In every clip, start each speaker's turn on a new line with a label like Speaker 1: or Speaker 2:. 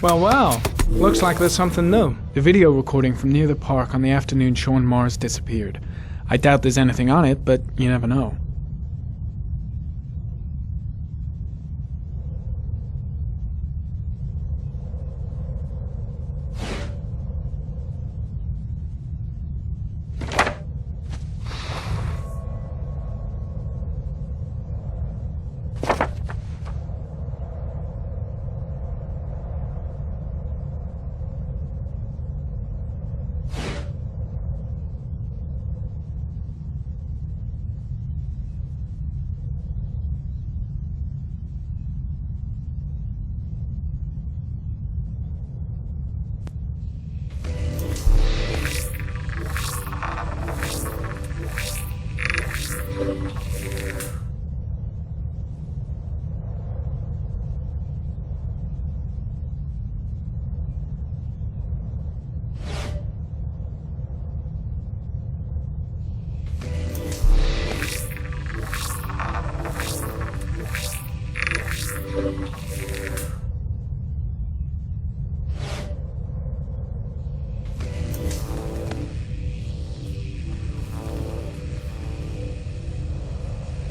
Speaker 1: Well, looks like there's something new. The video recording from near the park on the afternoon Sean Mars disappeared. I doubt there's anything on it, but you never know.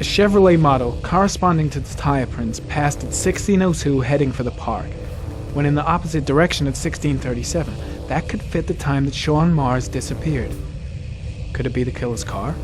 Speaker 1: A Chevrolet model corresponding to the tire prints passed at 16:02 heading for the park, when in the opposite direction at 16:37. That could fit the time that Sean Mars disappeared. Could it be the killer's car?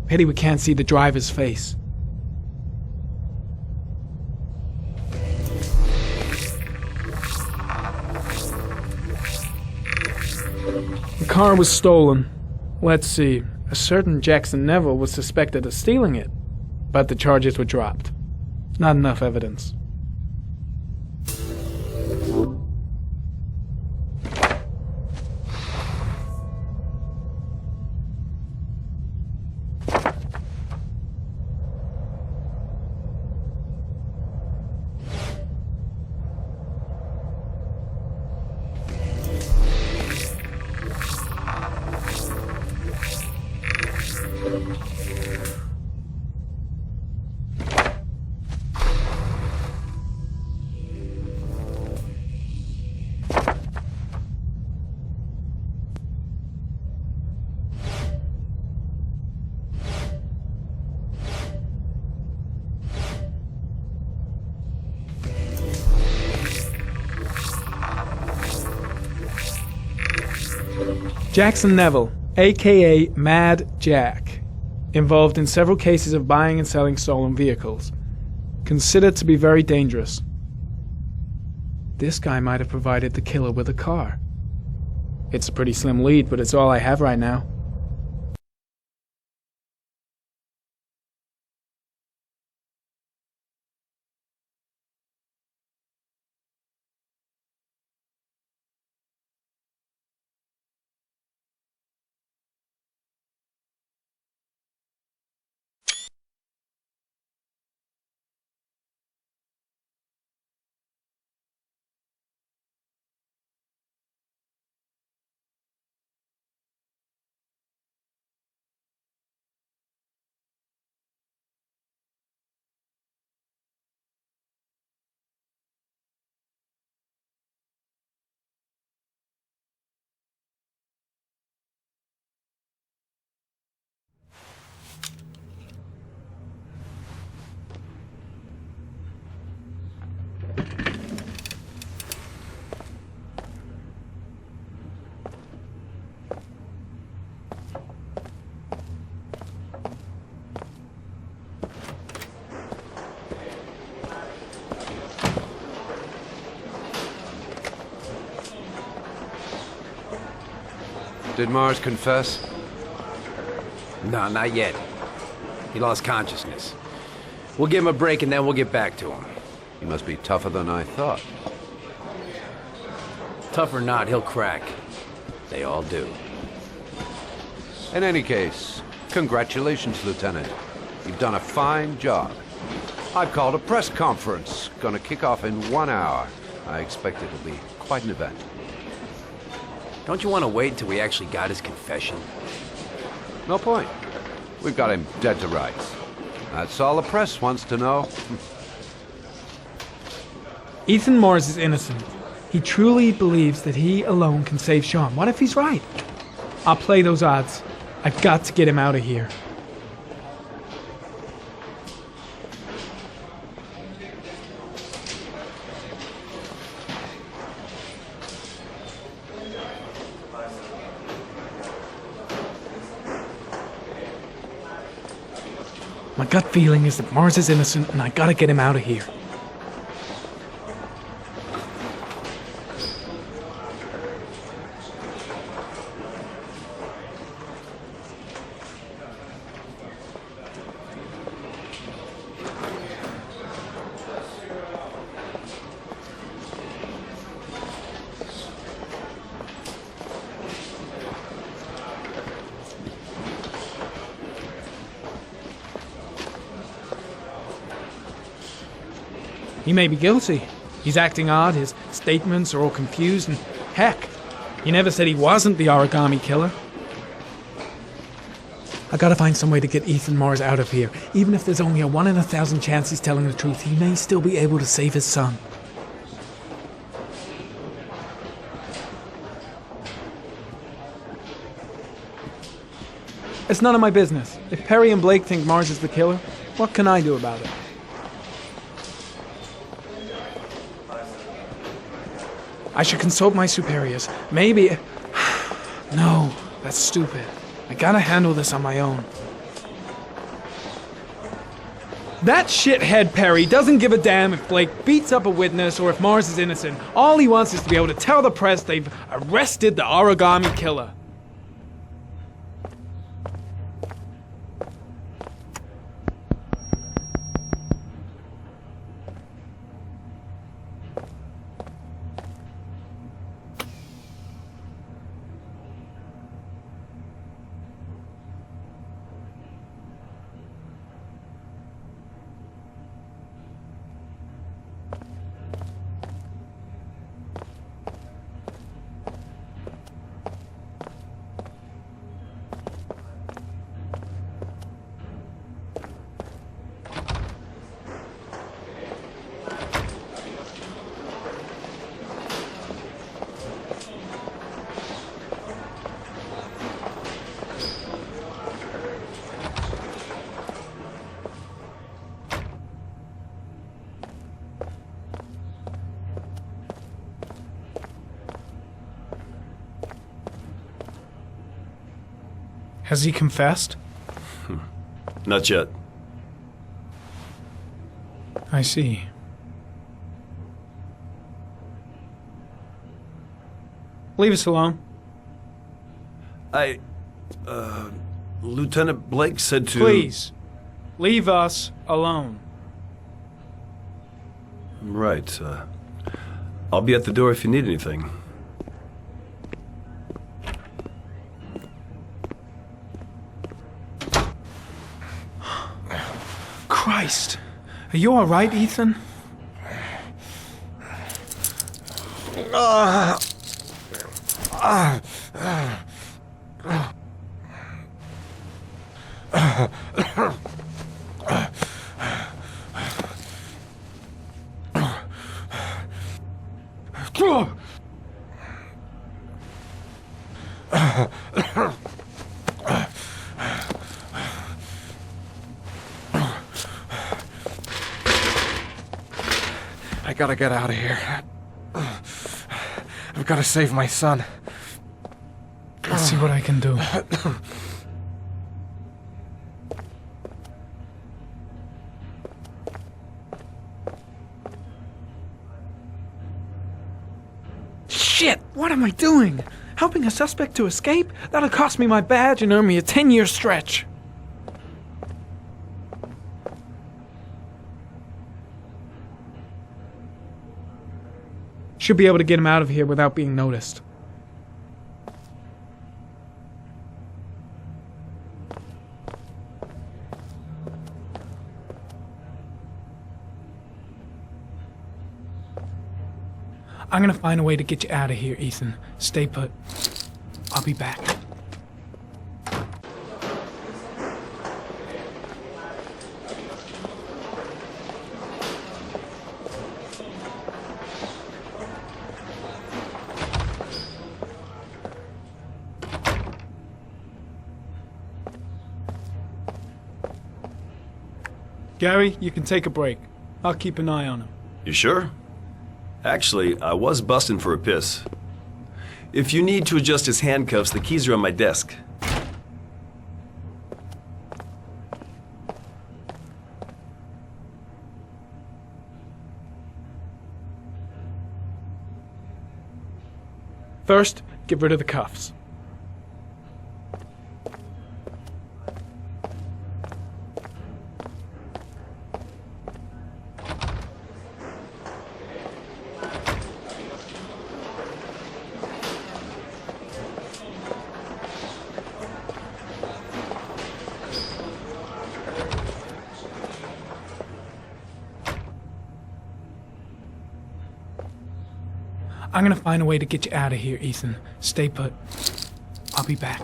Speaker 1: Pity we can't see the driver's face. The car was stolen. Let's see. A certain Jackson Neville was suspected of stealing it, but the charges were dropped. Not enough evidence. Jackson Neville, aka Mad Jack, involved in several cases of buying and selling stolen vehicles, considered to be very dangerous. This guy might have provided the killer with a car. It's a pretty slim lead, but it's all I have right now.
Speaker 2: Did Mars confess?
Speaker 3: No, not yet. He lost consciousness. We'll give him a break and then we'll get back to him.
Speaker 2: He must be tougher than I thought.
Speaker 3: Tough or not, he'll crack. They all do.
Speaker 2: In any case, congratulations, Lieutenant. You've done a fine job. I've called a press conference. Gonna kick off in 1 hour. I expect it'll be quite an event.
Speaker 3: Don't you want to wait until we actually got his confession?
Speaker 2: No point. We've got him dead to rights. That's all the press wants to know.
Speaker 1: Ethan Mars is innocent. He truly believes that he alone can save Sean. What if he's right? I'll play those odds. I've got to get him out of here. My gut feeling is that Mars is innocent and I gotta get him out of here. He may be guilty. He's acting odd, his statements are all confused, and heck, he never said he wasn't the origami killer. I gotta find some way to get Ethan Mars out of here. Even if there's only a 1 in 1,000 chance he's telling the truth, he may still be able to save his son. It's none of my business. If Perry and Blake think Mars is the killer, what can I do about it? I should consult my superiors. Maybe... No, that's stupid. I gotta handle this on my own. That shithead Perry doesn't give a damn if Blake beats up a witness or if Mars is innocent. All he wants is to be able to tell the press they've arrested the origami killer. Has he confessed?
Speaker 4: Not yet.
Speaker 1: I see. Leave us alone.
Speaker 4: Lieutenant Blake said to...
Speaker 1: Please, leave us alone.
Speaker 4: Right, I'll be at the door if you need anything.
Speaker 1: Christ. Are you all right, Ethan?
Speaker 5: I gotta get out of here. I've gotta save my son.
Speaker 1: I'll see what I can do. Shit! What am I doing? Helping a suspect to escape? That'll cost me my badge and earn me a 10-year stretch. Should be able to get him out of here without being noticed. I'm gonna find a way to get you out of here, Ethan. Stay put. I'll be back. Gary, you can take a break. I'll keep an eye on him.
Speaker 4: You sure? Actually, I was busting for a piss. If you need to adjust his handcuffs, the keys are on my desk.
Speaker 1: First, get rid of the cuffs. I'm gonna find a way to get you out of here, Ethan. Stay put. I'll be back.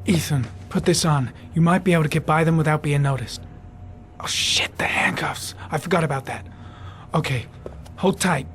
Speaker 1: Ethan, put this on. You might be able to get by them without being noticed. Oh shit, the handcuffs. I forgot about that. Okay, hold tight.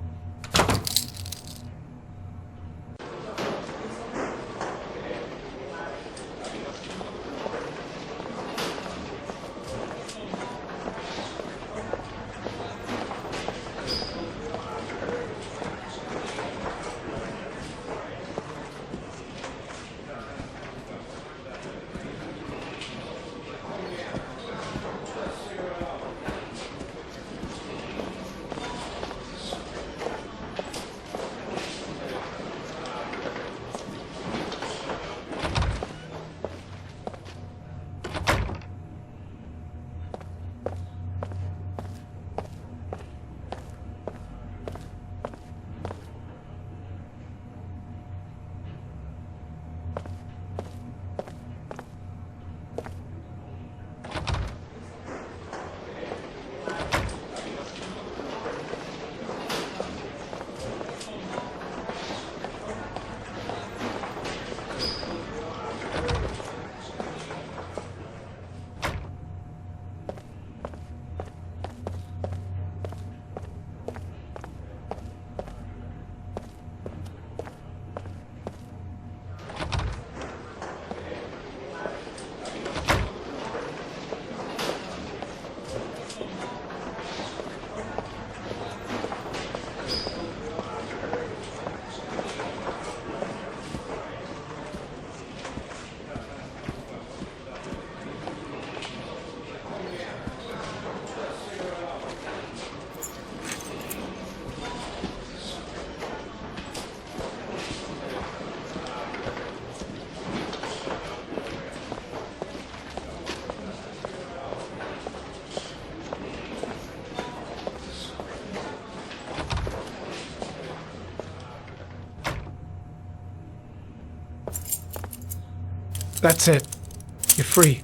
Speaker 1: That's it. You're free.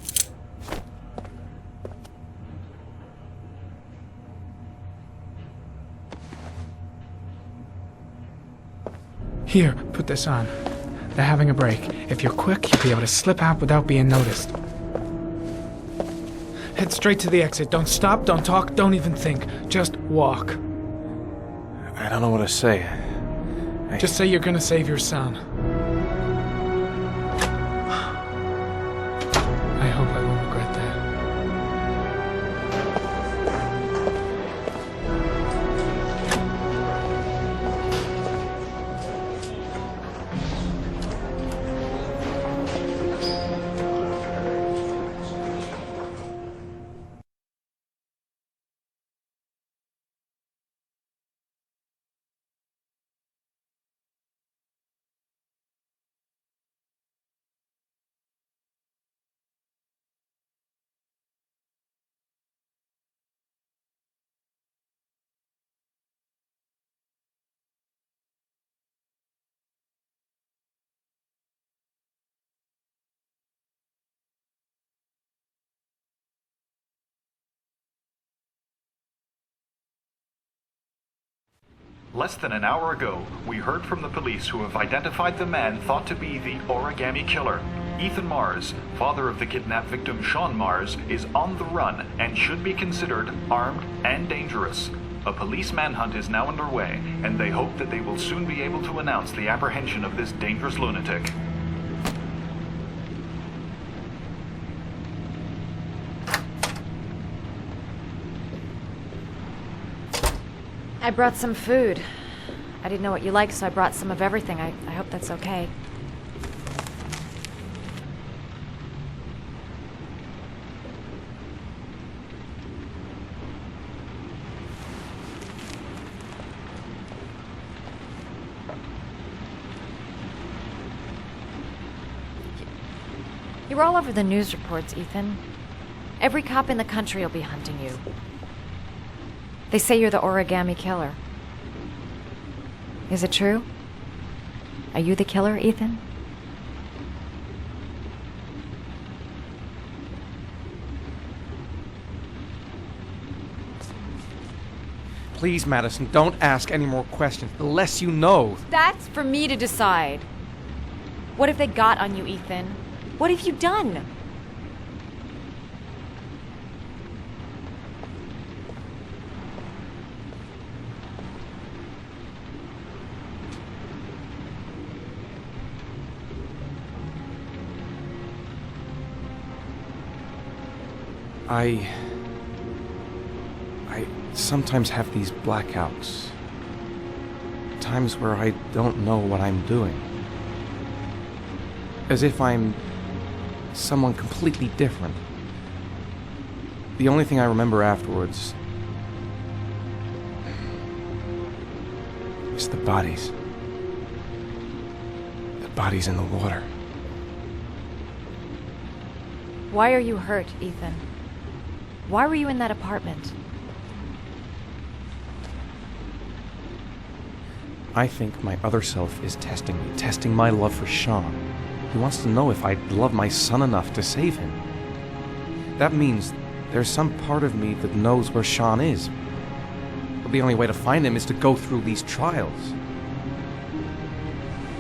Speaker 1: Here, put this on. They're having a break. If you're quick, you'll be able to slip out without being noticed. Head straight to the exit. Don't stop, don't talk, don't even think. Just walk.
Speaker 5: I don't know what to say.
Speaker 1: Just say you're gonna save your son. I hope I won't regret that.
Speaker 6: Less than an hour ago, we heard from the police who have identified the man thought to be the origami killer. Ethan Mars, father of the kidnapped victim Sean Mars, is on the run and should be considered armed and dangerous. A police manhunt is now underway, and they hope that they will soon be able to announce the apprehension of this dangerous lunatic.
Speaker 7: I brought some food. I didn't know what you liked, so I brought some of everything. I hope that's okay. You're all over the news reports, Ethan. Every cop in the country will be hunting you. They say you're the origami killer. Is it true? Are you the killer, Ethan?
Speaker 5: Please, Madison, don't ask any more questions, unless you know.
Speaker 7: That's for me to decide. What if they got on you, Ethan? What have you done?
Speaker 5: I sometimes have these blackouts. Times where I don't know what I'm doing. As if I'm someone completely different. The only thing I remember afterwards is the bodies. The bodies in the water.
Speaker 7: Why are you hurt, Ethan? Why were you in that apartment?
Speaker 5: I think my other self is testing me, testing my love for Sean. He wants to know if I love my son enough to save him. That means there's some part of me that knows where Sean is. But the only way to find him is to go through these trials.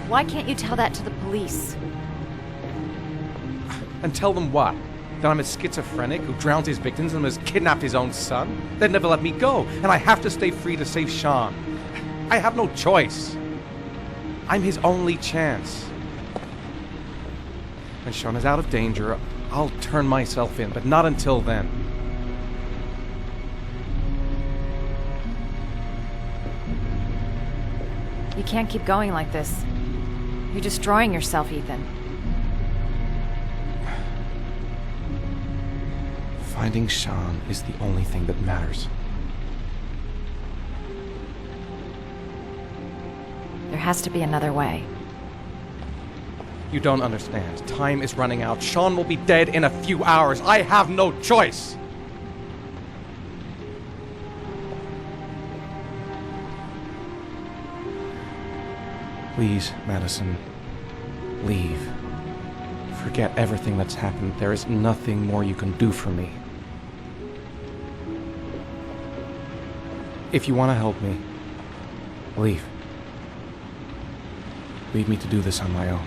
Speaker 7: Why can't you tell that to the police?
Speaker 5: And tell them what? That I'm a schizophrenic who drowns his victims and has kidnapped his own son? They'd never let me go, and I have to stay free to save Sean. I have no choice. I'm his only chance. When Sean is out of danger, I'll turn myself in, but not until then.
Speaker 7: You can't keep going like this. You're destroying yourself, Ethan.
Speaker 5: Finding Sean is the only thing that matters.
Speaker 7: There has to be another way.
Speaker 5: You don't understand. Time is running out. Sean will be dead in a few hours. I have no choice. Please, Madison, leave. Forget everything that's happened. There is nothing more you can do for me. If you want to help me, leave. Leave me to do this on my own.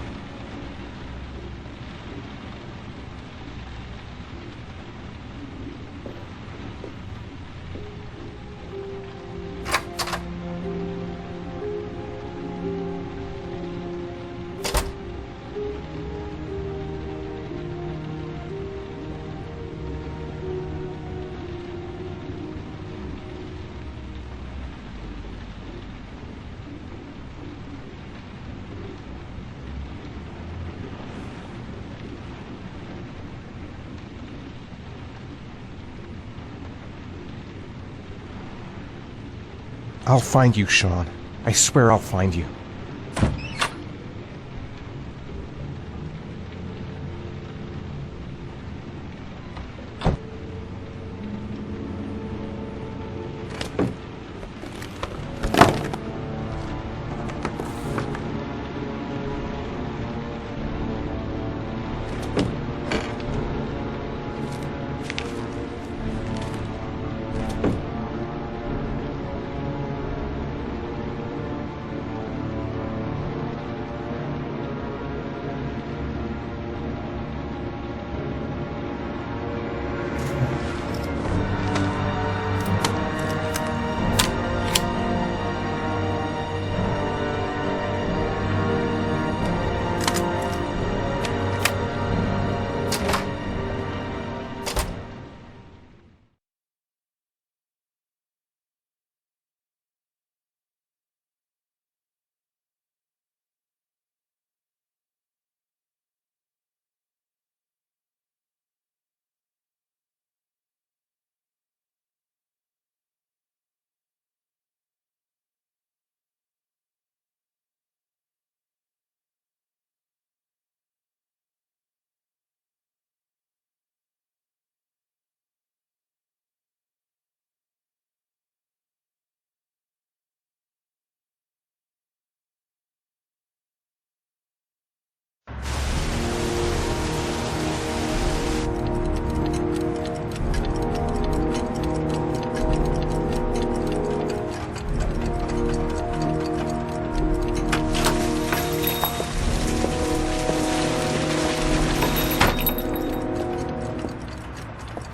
Speaker 5: I'll find you, Sean. I swear I'll find you.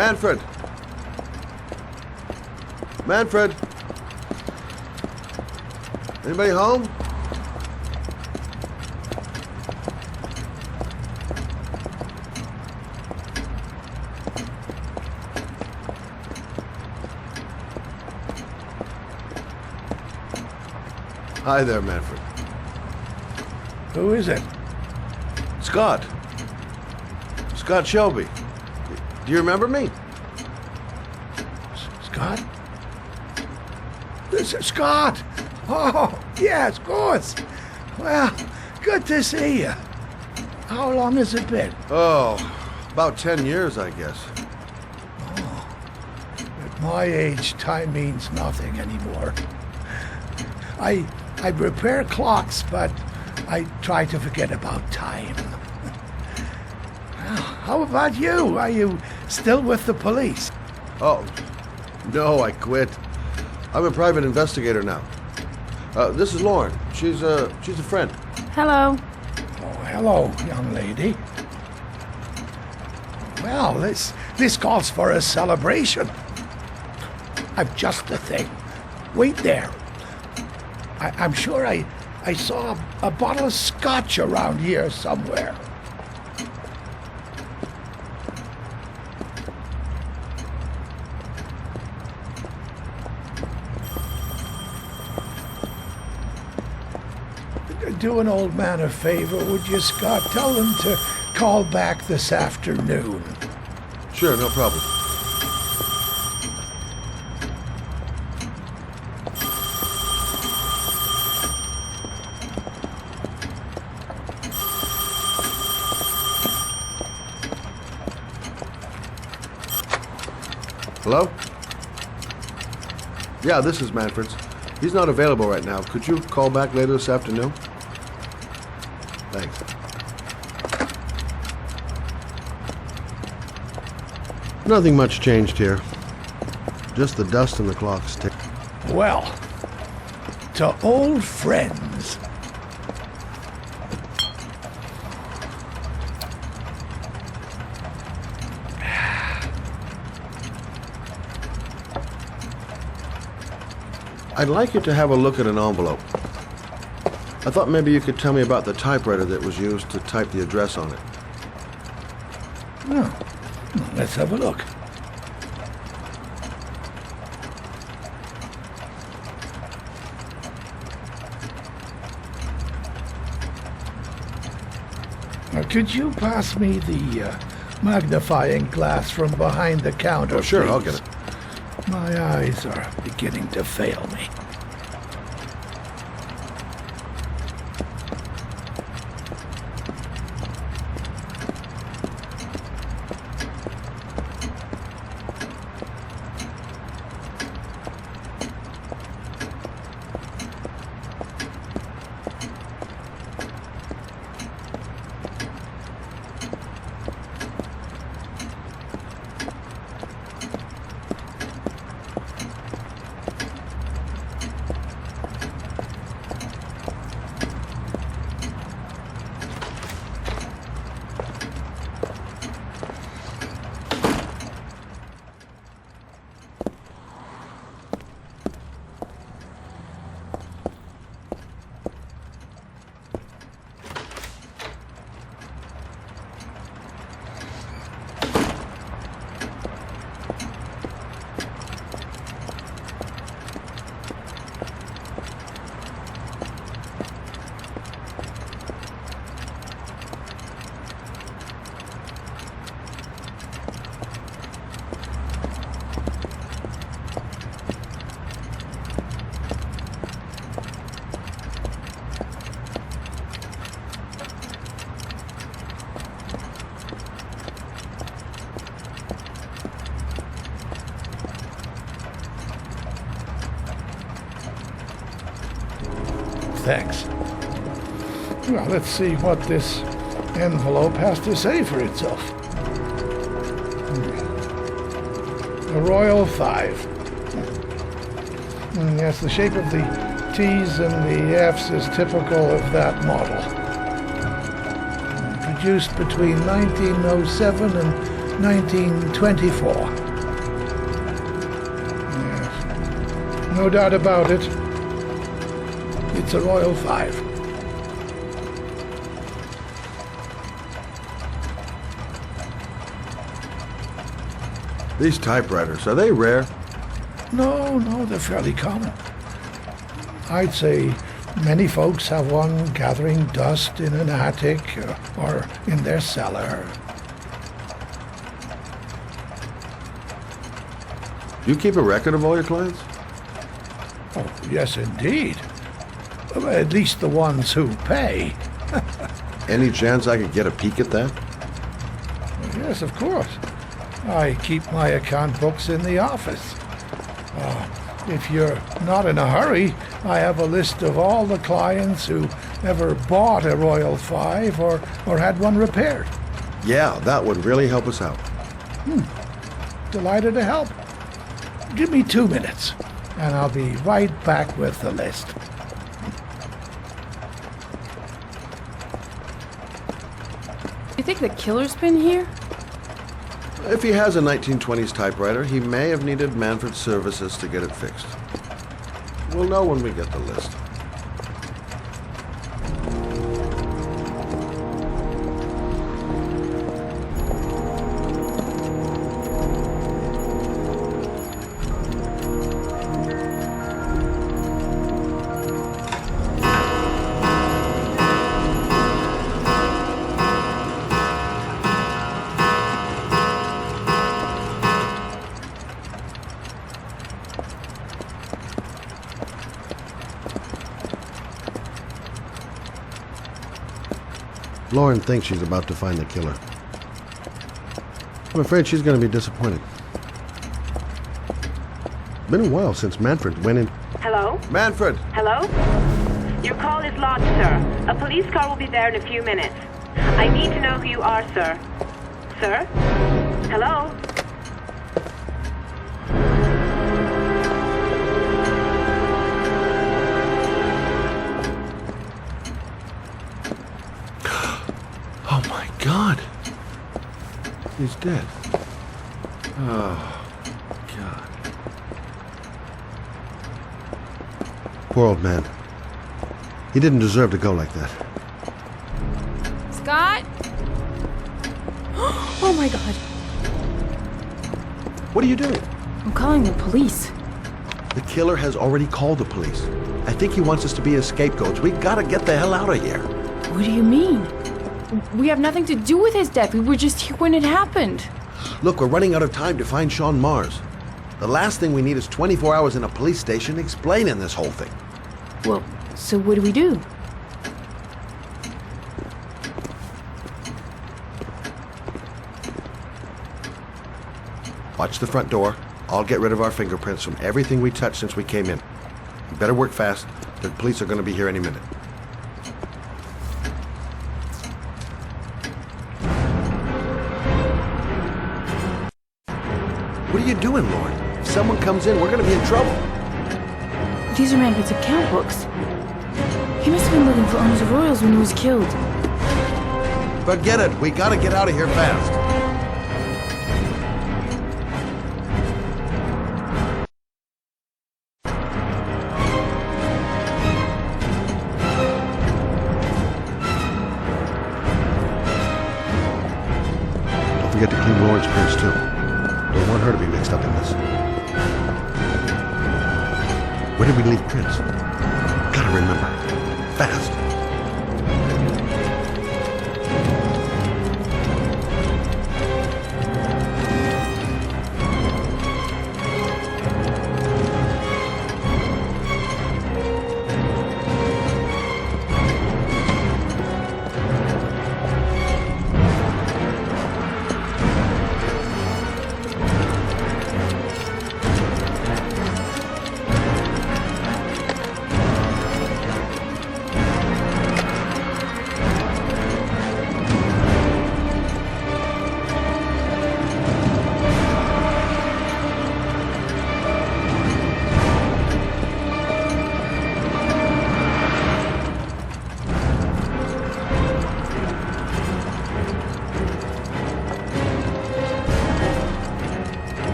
Speaker 2: Manfred! Manfred! Anybody home? Hi there, Manfred.
Speaker 8: Who is it?
Speaker 2: Scott. Scott Shelby. Do you remember me?
Speaker 8: Scott? This is Scott! Oh, yes, of course. Well, good to see you. How long has it been?
Speaker 2: Oh, about 10 years, I guess.
Speaker 8: At my age, time means nothing anymore. I repair clocks, but I try to forget about time. How about you? Are you still with the police?
Speaker 2: Oh, no, I quit. I'm a private investigator now. This is Lauren. She's a friend.
Speaker 9: Hello.
Speaker 8: Oh, hello, young lady. Well, this calls for a celebration. I've just the thing. Wait there. I'm sure I saw a bottle of scotch around here somewhere. Do an old man a favor, would you, Scott? Tell him to call back this afternoon.
Speaker 2: Sure, no problem. Hello? Yeah, this is Manfred's. He's not available right now. Could you call back later this afternoon? Thanks. Nothing much changed here. Just the dust and the clocks tick.
Speaker 8: Well, to old friends.
Speaker 2: I'd like you to have a look at an envelope. I thought maybe you could tell me about the typewriter that was used to type the address on it.
Speaker 8: Oh, let's have a look. Now, could you pass me the magnifying glass from behind the counter,
Speaker 2: Oh, sure,
Speaker 8: please?
Speaker 2: I'll get it.
Speaker 8: My eyes are beginning to fail me. Thanks. Well, let's see what this envelope has to say for itself. A Royal 5. Yes, the shape of the T's and the F's is typical of that model. Produced between 1907 and 1924. Yes. No doubt about it. It's a Royal 5.
Speaker 2: These typewriters, are they rare?
Speaker 8: No, they're fairly common. I'd say many folks have one gathering dust in an attic or in their cellar.
Speaker 2: Do you keep a record of all your clients?
Speaker 8: Oh, yes, indeed. At least the ones who pay.
Speaker 2: Any chance I could get a peek at that?
Speaker 8: Yes, of course. I keep my account books in the office. If you're not in a hurry, I have a list of all the clients who ever bought a Royal 5 or had one repaired.
Speaker 2: Yeah, that would really help us out.
Speaker 8: Delighted to help. Give me 2 minutes, and I'll be right back with the list.
Speaker 9: You think the killer's been here?
Speaker 2: If he has a 1920s typewriter, he may have needed Manfred's services to get it fixed. We'll know when we get the list. Lauren thinks she's about to find the killer. I'm afraid she's going to be disappointed. Been a while since Manfred went in.
Speaker 10: Hello?
Speaker 2: Manfred!
Speaker 10: Hello? Your call is lodged, sir. A police car will be there in a few minutes. I need to know who you are, sir. Sir? Hello?
Speaker 2: Oh my God! He's dead. Oh, God. Poor old man. He didn't deserve to go like that.
Speaker 9: Scott? Oh my God.
Speaker 2: What are you doing?
Speaker 9: I'm calling the police.
Speaker 2: The killer has already called the police. I think he wants us to be his scapegoats. We gotta get the hell out of here.
Speaker 9: What do you mean? We have nothing to do with his death. We were just here when it happened.
Speaker 2: Look, we're running out of time to find Sean Mars. The last thing we need is 24 hours in a police station explaining this whole thing.
Speaker 9: Well, so what do we do?
Speaker 2: Watch the front door. I'll get rid of our fingerprints from everything we touched since we came in. You better work fast. The police are going to be here any minute. What are you doing, Lauren? If someone comes in, we're going to be in trouble.
Speaker 9: These are Manfred's account books. He must have been looking for owners of Royals when he was killed.
Speaker 2: Forget it. We got to get out of here fast. Don't forget to clean Lauren's prints, too. Don't want her to be mixed up in this. Where did we leave prints? Gotta remember. Fast.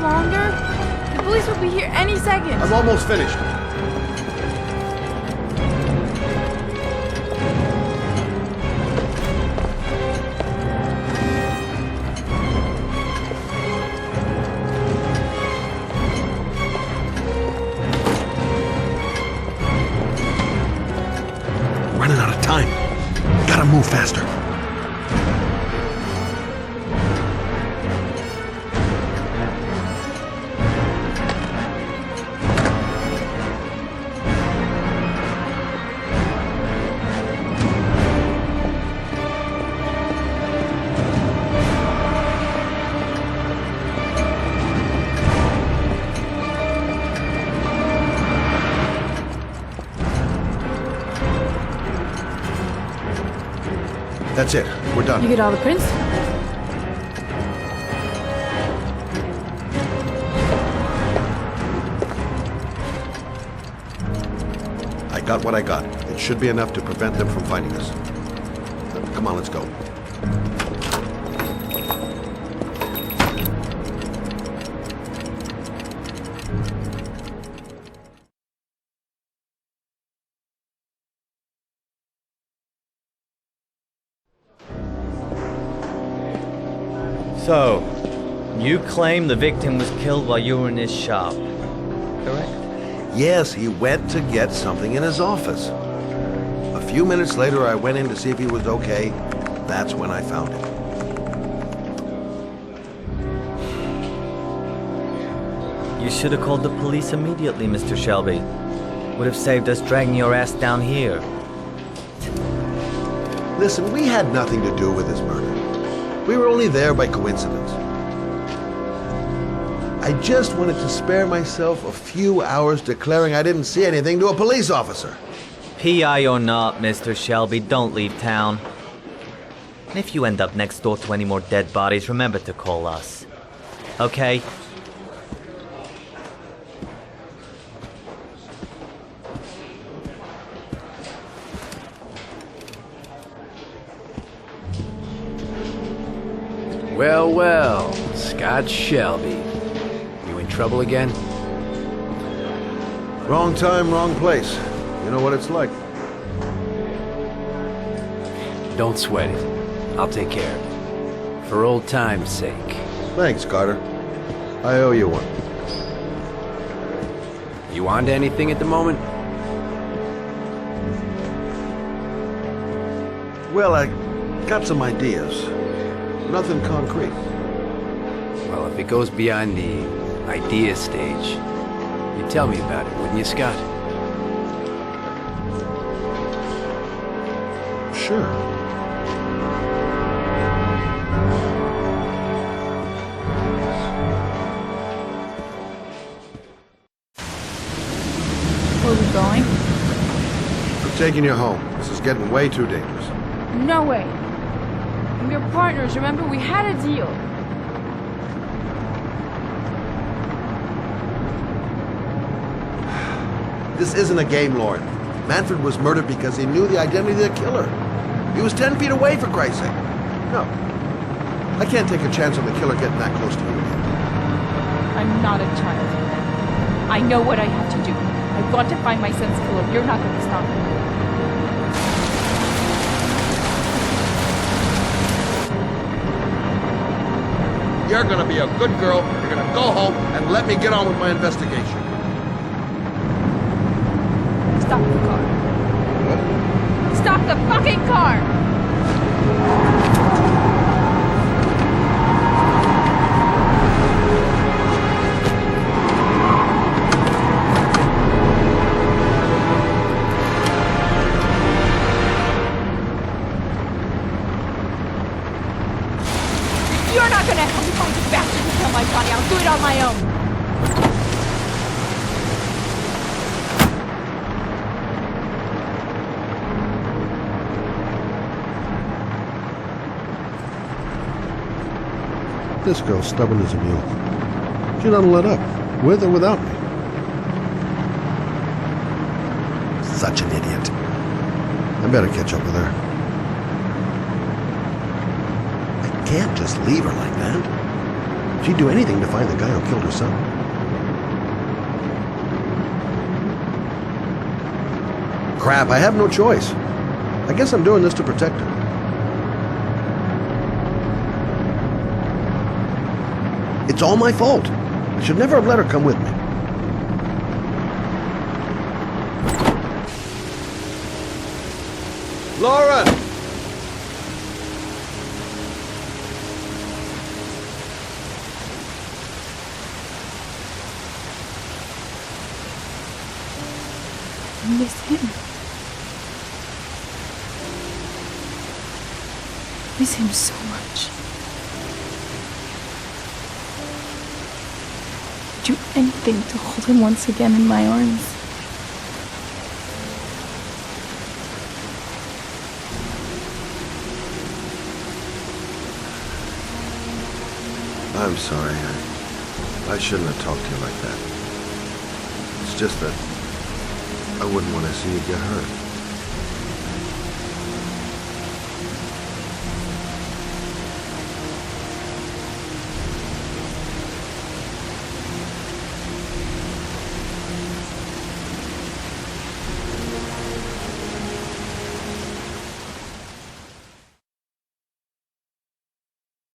Speaker 9: longer? The police will be here any second.
Speaker 2: I'm almost finished. Running out of time. Gotta move faster. That's it. We're done.
Speaker 9: You get all the prints?
Speaker 2: I got what I got. It should be enough to prevent them from finding us. Come on, let's go.
Speaker 11: So, you claim the victim was killed while you were in his shop, correct?
Speaker 2: Yes, he went to get something in his office. A few minutes later, I went in to see if he was okay. That's when I found him.
Speaker 11: You should have called the police immediately, Mr. Shelby. Would have saved us dragging your ass down here.
Speaker 2: Listen, we had nothing to do with this murder. We were only there by coincidence. I just wanted to spare myself a few hours declaring I didn't see anything to a police officer.
Speaker 11: PI or not, Mr. Shelby, don't leave town. And if you end up next door to any more dead bodies, remember to call us. Okay?
Speaker 3: Well, well, Scott Shelby. You in trouble again?
Speaker 2: Wrong time, wrong place. You know what it's like.
Speaker 3: Don't sweat it. I'll take care of it. For old time's sake.
Speaker 2: Thanks, Carter. I owe you one.
Speaker 3: You on to anything at the moment?
Speaker 2: Well, I got some ideas. Nothing concrete.
Speaker 3: Well, if it goes beyond the idea stage, you'd tell me about it, wouldn't you, Scott?
Speaker 2: Sure.
Speaker 9: Where are we going?
Speaker 2: I'm taking you home. This is getting way too dangerous.
Speaker 9: No way. We're partners, remember? We had a deal.
Speaker 2: This isn't a game, Lauren. Manfred was murdered because he knew the identity of the killer. He was 10 feet away, for Christ's sake. No. I can't take a chance on the killer getting that close to you again.
Speaker 9: I'm not a child. I know what I have to do. I've got to find my son's killer. You're not going to stop me.
Speaker 2: You're gonna be a good girl. You're gonna go home and let me get on with my investigation.
Speaker 9: Stop the car.
Speaker 2: What?
Speaker 9: Stop the fucking car! You're not gonna help me find the bastard who killed my body. I'll do it on my own.
Speaker 2: This girl's stubborn as a mule. She doesn't let up, with or without me. Such an idiot. I better catch up with her. I can't just leave her like that. She'd do anything to find the guy who killed her son. Crap, I have no choice. I guess I'm doing this to protect her. It's all my fault. I should never have let her come with me. Laura!
Speaker 9: I miss him. Miss him so much. Do anything to hold him once again in my arms.
Speaker 2: I'm sorry. I shouldn't have talked to you like that. It's just that I wouldn't want to see you get hurt.